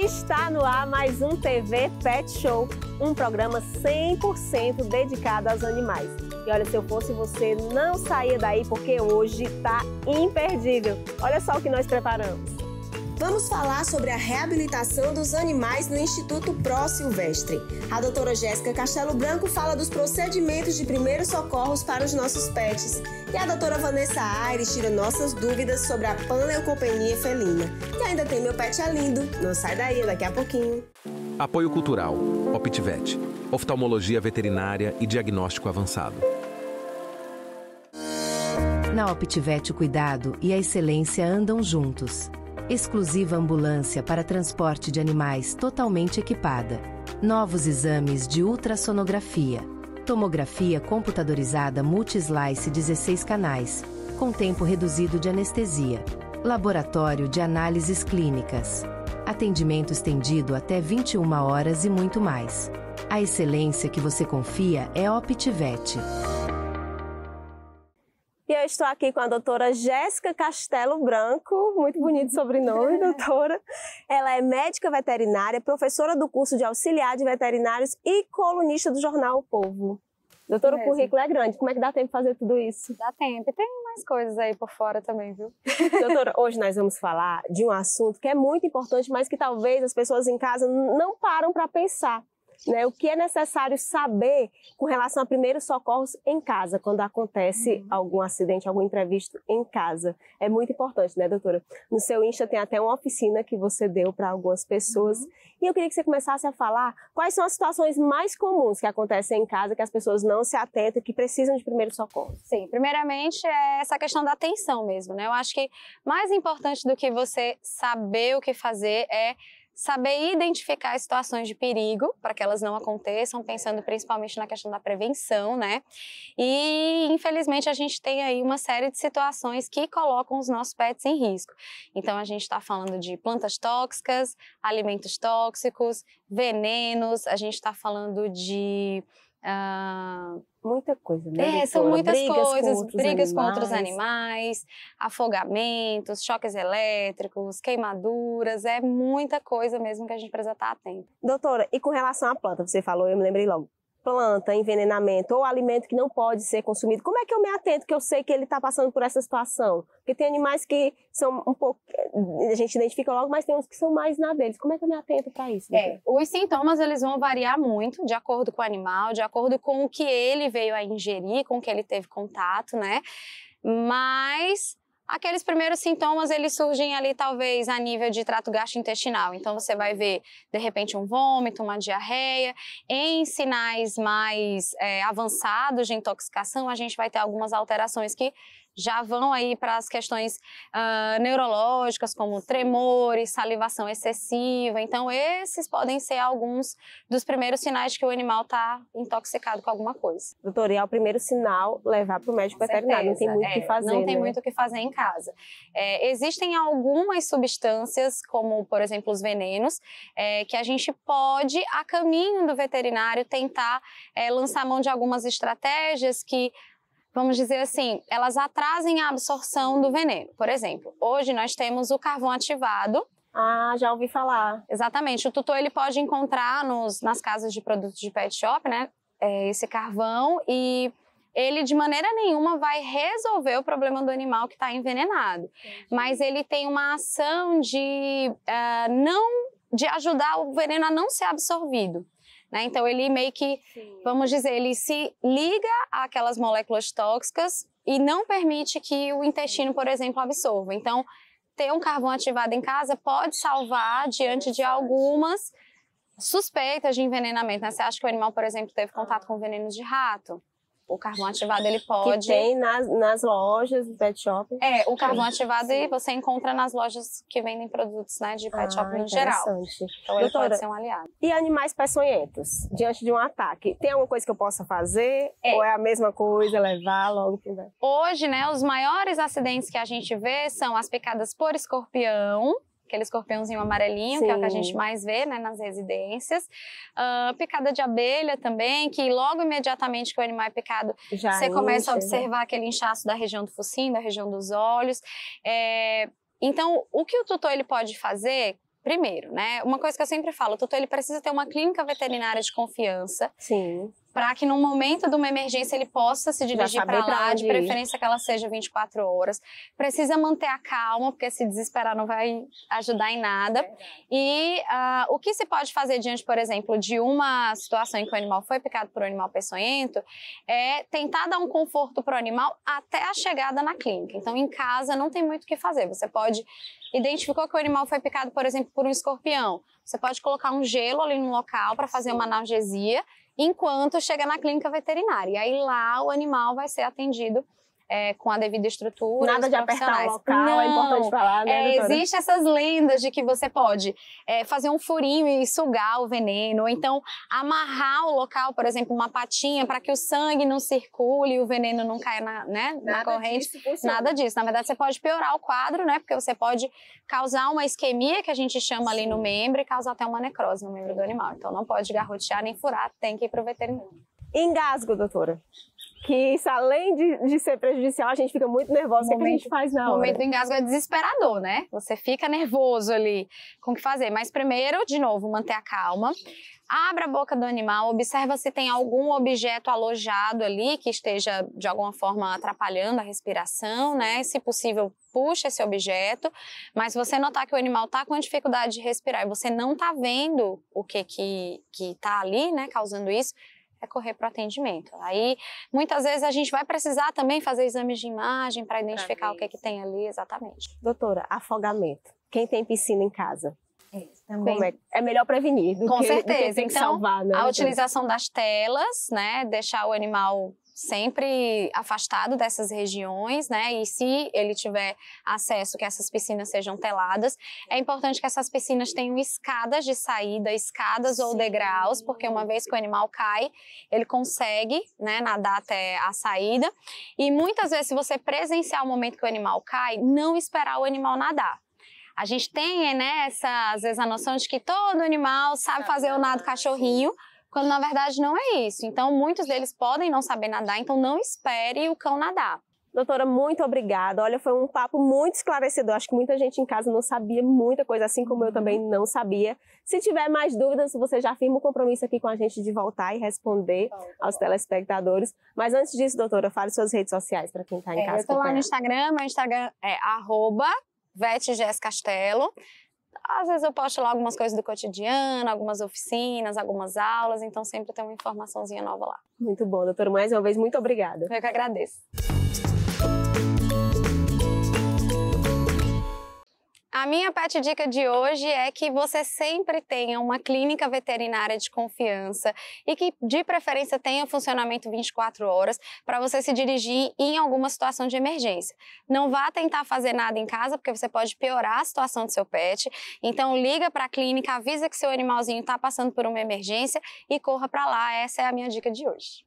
Está no ar mais um TV Pet Show, um programa 100% dedicado aos animais. E olha, se eu fosse você, não saia daí porque hoje está imperdível. Olha só o que nós preparamos. Vamos falar sobre a reabilitação dos animais no Instituto Pro Silvestre. A doutora Jéssica Castelo Branco fala dos procedimentos de primeiros socorros para os nossos pets. E a doutora Vanessa Aires tira nossas dúvidas sobre a panleucopenia felina. E ainda tem Meu Pet é Lindo. Não sai daí, daqui a pouquinho. Apoio Cultural, Optivet, oftalmologia veterinária e diagnóstico avançado. Na Optivet, o cuidado e a excelência andam juntos. Exclusiva ambulância para transporte de animais totalmente equipada. Novos exames de ultrassonografia. Tomografia computadorizada multi-slice 16 canais, com tempo reduzido de anestesia. Laboratório de análises clínicas. Atendimento estendido até 21 horas e muito mais. A excelência que você confia é Optivet. E eu estou aqui com a doutora Jéssica Castelo Branco, muito bonito sobrenome, doutora. Ela é médica veterinária, professora do curso de auxiliar de veterinários e colunista do jornal O Povo. Doutora, o currículo é grande, como é que dá tempo de fazer tudo isso? Dá tempo, e tem mais coisas aí por fora também, viu? Doutora, hoje nós vamos falar de um assunto que é muito importante, mas que talvez as pessoas em casa não param para pensar. Né, o que é necessário saber com relação a primeiros socorros em casa, quando acontece algum acidente, algum imprevisto em casa. É muito importante, né, doutora? No seu Insta tem até uma oficina que você deu para algumas pessoas. E eu queria que você começasse a falar quais são as situações mais comuns que acontecem em casa, que as pessoas não se atentam, que precisam de primeiros socorros. Sim, primeiramente é essa questão da atenção mesmo, né? Eu acho que mais importante do que você saber o que fazer é saber identificar as situações de perigo para que elas não aconteçam, pensando principalmente na questão da prevenção, né? E, infelizmente, a gente tem aí uma série de situações que colocam os nossos pets em risco. Então, a gente está falando de plantas tóxicas, alimentos tóxicos, venenos, a gente está falando de... Muita coisa, né? São muitas coisas, brigas com outros animais, afogamentos, choques elétricos, queimaduras, é muita coisa mesmo que a gente precisa estar atento. Doutora, e com relação à planta, você falou, eu me lembrei logo, planta, envenenamento ou alimento que não pode ser consumido, como é que eu me atento que eu sei que ele está passando por essa situação? Porque tem animais que são um pouco, a gente identifica logo, mas tem uns que são mais na deles. Como é que eu me atento para isso? Os sintomas eles vão variar muito de acordo com o animal, de acordo com o que ele veio a ingerir, com o que ele teve contato, né? Mas aqueles primeiros sintomas, eles surgem ali talvez a nível de trato gastrointestinal. Então, você vai ver, de repente, um vômito, uma diarreia. Em sinais mais avançados de intoxicação, a gente vai ter algumas alterações que já vão aí para as questões neurológicas, como tremores, salivação excessiva. Então, esses podem ser alguns dos primeiros sinais de que o animal está intoxicado com alguma coisa. Doutora, e é o primeiro sinal levar para o médico veterinário, não tem muito o que fazer, não tem né? muito o que fazer em casa. Existem algumas substâncias, como, por exemplo, os venenos, que a gente pode, a caminho do veterinário, tentar lançar mão de algumas estratégias que, vamos dizer assim, elas atrasem a absorção do veneno. Por exemplo, hoje nós temos o carvão ativado. Ah, já ouvi falar. Exatamente. O tutor ele pode encontrar nas casas de produtos de pet shop, né, esse carvão, e ele de maneira nenhuma vai resolver o problema do animal que está envenenado. Mas ele tem uma ação de ajudar o veneno a não ser absorvido. Né? Então, ele meio que, vamos dizer, ele se liga àquelas moléculas tóxicas e não permite que o intestino, por exemplo, absorva. Então, ter um carvão ativado em casa pode salvar diante de algumas suspeitas de envenenamento. Né? Você acha que o animal, por exemplo, teve contato com venenos de rato? O carvão ativado, ele pode... Que tem nas lojas do pet shop. O carvão ativado você encontra nas lojas que vendem produtos, né, de pet shop no geral. Então, ele pode ser um aliado. E animais peçonhentos, diante de um ataque? Tem alguma coisa que eu possa fazer? Ou é a mesma coisa, levar logo pro vet? Hoje, né, os maiores acidentes que a gente vê são as picadas por escorpião, aquele escorpiãozinho amarelinho, que é o que a gente mais vê, né, nas residências. Picada de abelha também, que logo imediatamente que o animal é picado, você começa a observar aquele inchaço da região do focinho, da região dos olhos. Então, o que o tutor ele pode fazer primeiro, né? Uma coisa que eu sempre falo, o tutor ele precisa ter uma clínica veterinária de confiança. Sim. Para que no momento de uma emergência ele possa se dirigir para lá, de preferência que ela seja 24 horas. Precisa manter a calma, porque se desesperar não vai ajudar em nada. E o que se pode fazer diante, por exemplo, de uma situação em que o animal foi picado por um animal peçonhento, é tentar dar um conforto para o animal até a chegada na clínica. Então, em casa não tem muito o que fazer. Você pode... Identificou que o animal foi picado, por exemplo, por um escorpião. Você pode colocar um gelo ali no local para fazer uma analgesia, enquanto chega na clínica veterinária. E aí lá o animal vai ser atendido com a devida estrutura. Nada de apertar o local, não, é importante falar, né, doutora? Existem essas lendas de que você pode fazer um furinho e sugar o veneno, ou então amarrar o local, por exemplo, uma patinha, para que o sangue não circule e o veneno não caia na corrente. Nada disso. Na verdade, você pode piorar o quadro, né? Porque você pode causar uma isquemia, que a gente chama ali no membro, e causar até uma necrose no membro do animal. Então, não pode garrotear nem furar, tem que ir para o veterinário. Engasgo, doutora. Que isso, além de ser prejudicial, a gente fica muito nervosa. O que a gente faz na hora? O momento do engasgo é desesperador, né? Você fica nervoso ali com o que fazer. Mas primeiro, de novo, manter a calma. Abra a boca do animal, observa se tem algum objeto alojado ali que esteja, de alguma forma, atrapalhando a respiração, né? Se possível, puxa esse objeto. Mas se você notar que o animal está com dificuldade de respirar e você não está vendo o que está ali, né, causando isso, é correr para o atendimento. Aí, muitas vezes, a gente vai precisar também fazer exames de imagem para identificar o que tem ali exatamente. Doutora, afogamento. Quem tem piscina em casa? Também. É melhor prevenir do Com que certeza. tem que Então, salvar, né? A utilização das telas, né? Deixar o animal sempre afastado dessas regiões, né? E se ele tiver acesso, que essas piscinas sejam teladas. É importante que essas piscinas tenham escadas de saída, escadas ou degraus, porque uma vez que o animal cai, ele consegue, né, nadar até a saída. E muitas vezes, se você presenciar o momento que o animal cai, não esperar o animal nadar. A gente tem, né, às vezes a noção de que todo animal sabe fazer o nado cachorrinho, quando na verdade não é isso. Então, muitos deles podem não saber nadar, então não espere o cão nadar. Doutora, muito obrigada. Olha, foi um papo muito esclarecedor. Acho que muita gente em casa não sabia muita coisa, assim como eu também não sabia. Se tiver mais dúvidas, você já firma o compromisso aqui com a gente de voltar e responder aos telespectadores. Mas antes disso, doutora, fale suas redes sociais para quem está em casa. Eu estou lá no Instagram, meu Instagram é @VetJessCastelo. Às vezes eu posto lá algumas coisas do cotidiano, algumas oficinas, algumas aulas, então sempre tem uma informaçãozinha nova lá. Muito bom, doutora. Mais uma vez, muito obrigada. Eu que agradeço. A minha pet dica de hoje é que você sempre tenha uma clínica veterinária de confiança e que, de preferência, tenha funcionamento 24 horas para você se dirigir em alguma situação de emergência. Não vá tentar fazer nada em casa, porque você pode piorar a situação do seu pet. Então, liga para a clínica, avisa que seu animalzinho está passando por uma emergência e corra para lá. Essa é a minha dica de hoje.